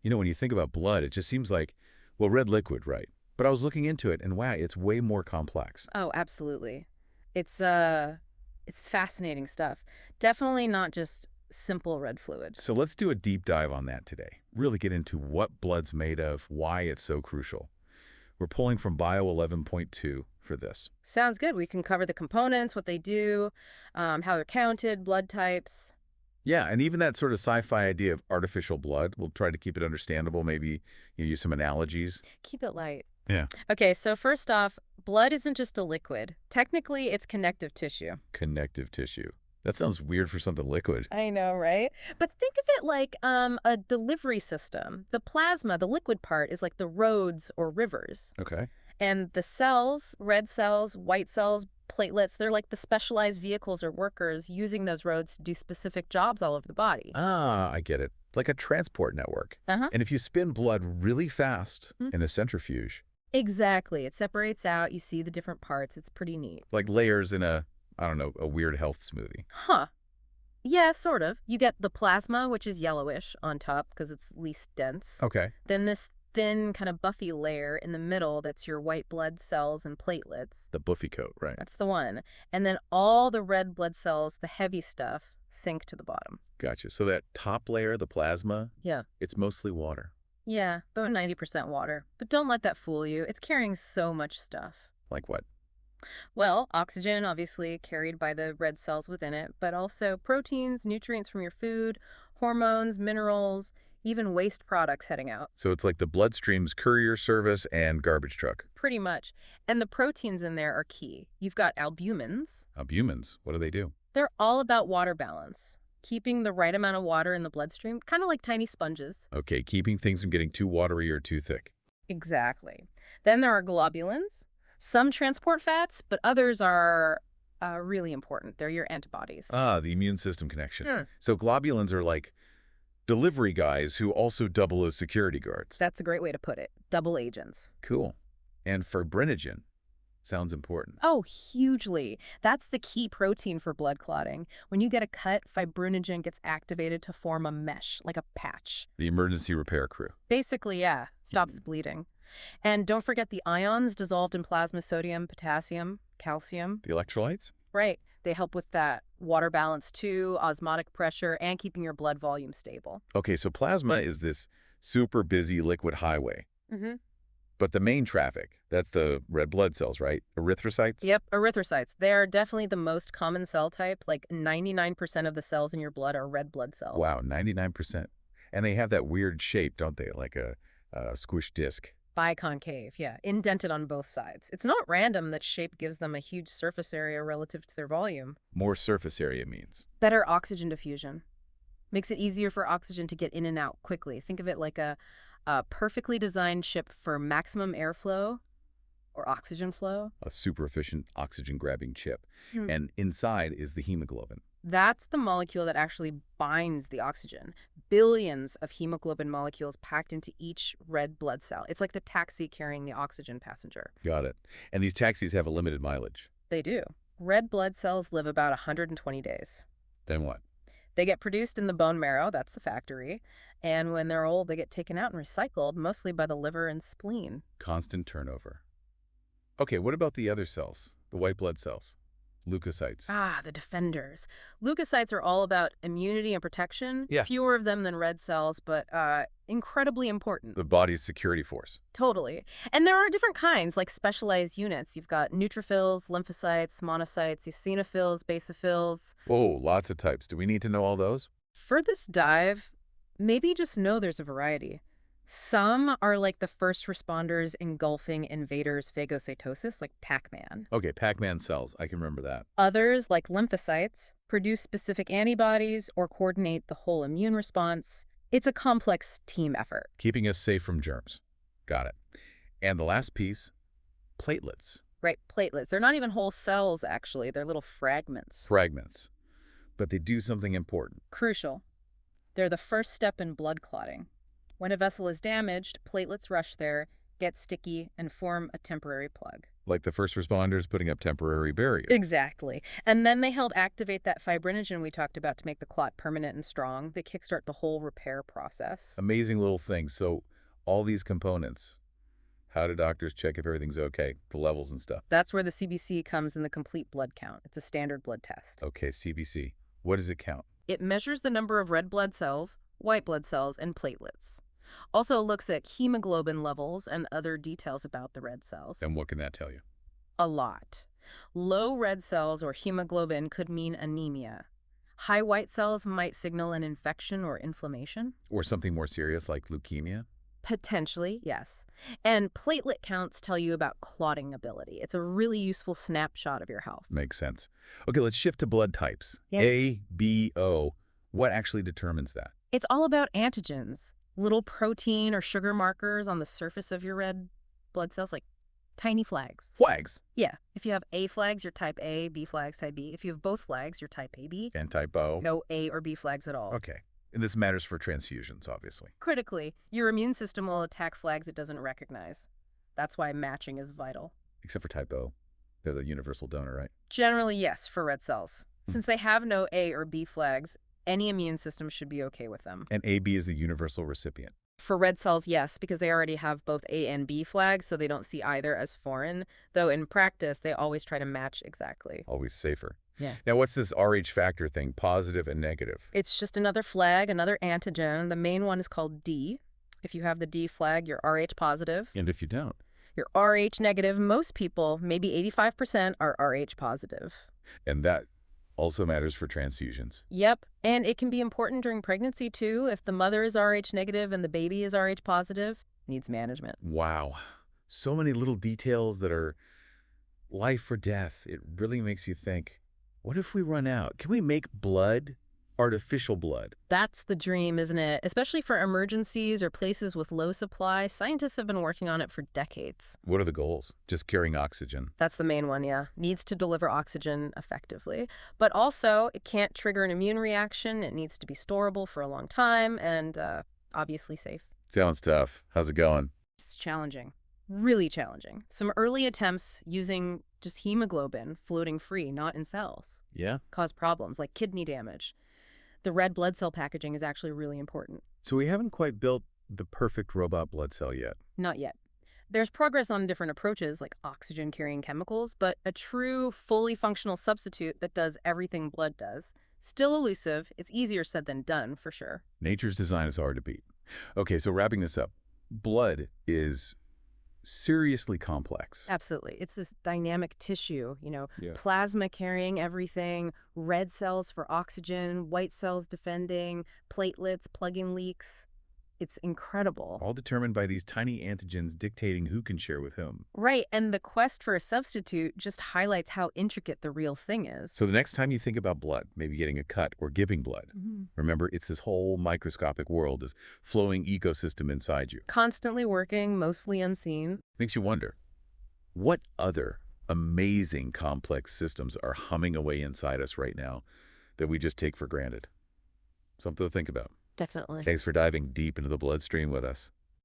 When you think about blood, it just seems like, well, red liquid, right? But I was looking into it, and wow, it's way more complex. Oh, absolutely. It's fascinating stuff. Definitely not just simple red fluid. So let's do a deep dive on that today. Really get into what blood's made of, why it's so crucial. We're pulling from Bio 11.2 for this. Sounds good. We can cover the components, what they do, how they're counted, blood types. Yeah, and even that sort of sci-fi idea of artificial blood, we'll try to keep it understandable, maybe use some analogies. Keep it light. Yeah. Okay, so first off, blood isn't just a liquid. Technically, it's connective tissue. Connective tissue. That sounds weird for something liquid. I know, right? But think of it like a delivery system. The plasma, the liquid part, is like the roads or rivers. Okay. And the cells, red cells, white cells, platelets, they're like the specialized vehicles or workers using those roads to do specific jobs all over the body. Ah, I get it. Like a transport network. Uh-huh. And if you spin blood really fast in a centrifuge, Exactly. It separates out. You see the different parts. It's pretty neat. like layers in a, I don't know, a weird health smoothie. Huh. Yeah, sort of. You get the plasma, which is yellowish on top because it's least dense. Okay. Then this thin, kind of buffy layer in the middle that's your white blood cells and platelets. The buffy coat, right? That's the one. And then all the red blood cells, the heavy stuff, sink to the bottom. Gotcha. So that top layer, the plasma, Yeah. it's mostly water. Yeah, about 90% water. But don't let that fool you. It's carrying so much stuff. Like what? Well, oxygen, obviously, carried by the red cells within it, but also proteins, nutrients from your food, hormones, minerals, even waste products heading out. So it's like the bloodstream's courier service and garbage truck. Pretty much. And the proteins in there are key. You've got albumins. Albumins, what do they do? They're all about water balance, keeping the right amount of water in the bloodstream, kind of like tiny sponges. Okay, keeping things from getting too watery or too thick. Exactly. Then there are globulins. Some transport fats, but others are really important. They're your antibodies. Ah, the immune system connection. Hmm. So globulins are like delivery guys who also double as security guards. That's a great way to put it. Double agents. Cool. And fibrinogen sounds important. Oh, hugely. That's the key protein for blood clotting. When you get a cut, fibrinogen gets activated to form a mesh, like a patch. The emergency repair crew. Basically, yeah, stops bleeding. And don't forget the ions dissolved in plasma: sodium, potassium, calcium. The electrolytes? Right. They help with that water balance too, osmotic pressure, and keeping your blood volume stable. Okay, so plasma is this super busy liquid highway. Mm-hmm. But the main traffic, that's the red blood cells, right? Erythrocytes? Yep, erythrocytes. They're definitely the most common cell type. Like 99% of the cells in your blood are red blood cells. Wow, 99%. And they have that weird shape, don't they? Like a squished disc. Biconcave, yeah, indented on both sides. It's not random that shape gives them a huge surface area relative to their volume. More surface area means. Better oxygen diffusion. Makes it easier for oxygen to get in and out quickly. Think of it like a perfectly designed ship for maximum airflow or oxygen flow. A super efficient oxygen grabbing chip. Hmm. And inside is the hemoglobin. That's the molecule that actually binds the oxygen. Billions of hemoglobin molecules packed into each red blood cell. It's like the taxi carrying the oxygen passenger. Got it. And these taxis have a limited mileage. They do. Red blood cells live about 120 days. Then what? They get produced in the bone marrow, that's the factory, and when they're old, they get taken out and recycled, mostly by the liver and spleen. Constant turnover. Okay, what about the other cells? The white blood cells? Leukocytes. Ah, the defenders. Leukocytes are all about immunity and protection. Yeah. Fewer of them than red cells, but incredibly important. The body's security force. Totally. And there are different kinds, like specialized units. You've got neutrophils, lymphocytes, monocytes, eosinophils, basophils. Whoa, lots of types. Do we need to know all those? For this dive, maybe just know there's a variety. Some are like the first responders engulfing invaders' phagocytosis, like Pac-Man. Okay, Pac-Man cells. I can remember that. Others, like lymphocytes, produce specific antibodies or coordinate the whole immune response. It's a complex team effort. Keeping us safe from germs. Got it. And the last piece, platelets. Right, platelets. They're not even whole cells, actually. They're little fragments. Fragments. But they do something important. Crucial. They're the first step in blood clotting. When a vessel is damaged, platelets rush there, get sticky, and form a temporary plug. Like the first responders putting up temporary barriers. Exactly. And then they help activate that fibrinogen we talked about to make the clot permanent and strong. They kickstart the whole repair process. Amazing little things. So all these components, how do doctors check if everything's okay? The levels and stuff. That's where the CBC comes in the complete blood count. It's a standard blood test. Okay, CBC. What does it count? It measures the number of red blood cells, white blood cells, and platelets. Also looks at hemoglobin levels and other details about the red cells. And what can that tell you? A lot. Low red cells or hemoglobin could mean anemia. High white cells might signal an infection or inflammation. Or something more serious like leukemia? Potentially, yes. And platelet counts tell you about clotting ability. It's a really useful snapshot of your health. Makes sense. Okay, let's shift to blood types. Yep. A, B, O. What actually determines that? It's all about antigens, little protein or sugar markers on the surface of your red blood cells, like tiny flags. Flags. Yeah, if you have A flags, you're type A, B flags, type B. If you have both flags, you're type AB. And type O. No A or B flags at all. Okay. And this matters for transfusions, obviously. Critically, your immune system will attack flags it doesn't recognize. That's why matching is vital. Except for type O. They're the universal donor, right? Generally, yes, for red cells. Since they have no A or B flags, any immune system should be okay with them. And AB is the universal recipient. For red cells, yes, because they already have both A and B flags, so they don't see either as foreign, though in practice, they always try to match exactly. Always safer. Yeah. Now, what's this Rh factor thing, positive and negative? It's just another flag, another antigen. The main one is called D. If you have the D flag, you're Rh positive. And if you don't? You're Rh negative. Most people, maybe 85%, are Rh positive. And that also matters for transfusions. Yep, and it can be important during pregnancy, too. If the mother is Rh negative and the baby is Rh positive, needs management. Wow. So many little details that are life or death. It really makes you think, what if we run out? Can we make blood, artificial blood? That's the dream, isn't it? Especially for emergencies or places with low supply. Scientists have been working on it for decades. What are the goals? Just carrying oxygen. That's the main one, yeah. Needs to deliver oxygen effectively. But also, it can't trigger an immune reaction. It needs to be storable for a long time and obviously safe. Sounds tough. How's it going? It's challenging. Really challenging. Some early attempts using just hemoglobin floating free, not in cells, Yeah? cause problems like kidney damage. The red blood cell packaging is actually really important. So we haven't quite built the perfect robot blood cell yet. Not yet. There's progress on different approaches like oxygen-carrying chemicals, but a true, fully functional substitute that does everything blood does. Still elusive. It's easier said than done, for sure. Nature's design is hard to beat. Okay, so wrapping this up. Blood is seriously complex. Absolutely. It's this dynamic tissue, Yeah. plasma carrying everything, red cells for oxygen, white cells defending, platelets plugging leaks. It's incredible. All determined by these tiny antigens dictating who can share with whom. Right, and the quest for a substitute just highlights how intricate the real thing is. So the next time you think about blood, maybe getting a cut or giving blood, remember it's this whole microscopic world, this flowing ecosystem inside you. Constantly working, mostly unseen. Makes you wonder, what other amazing complex systems are humming away inside us right now that we just take for granted? Something to think about. Definitely. Thanks for diving deep into the bloodstream with us.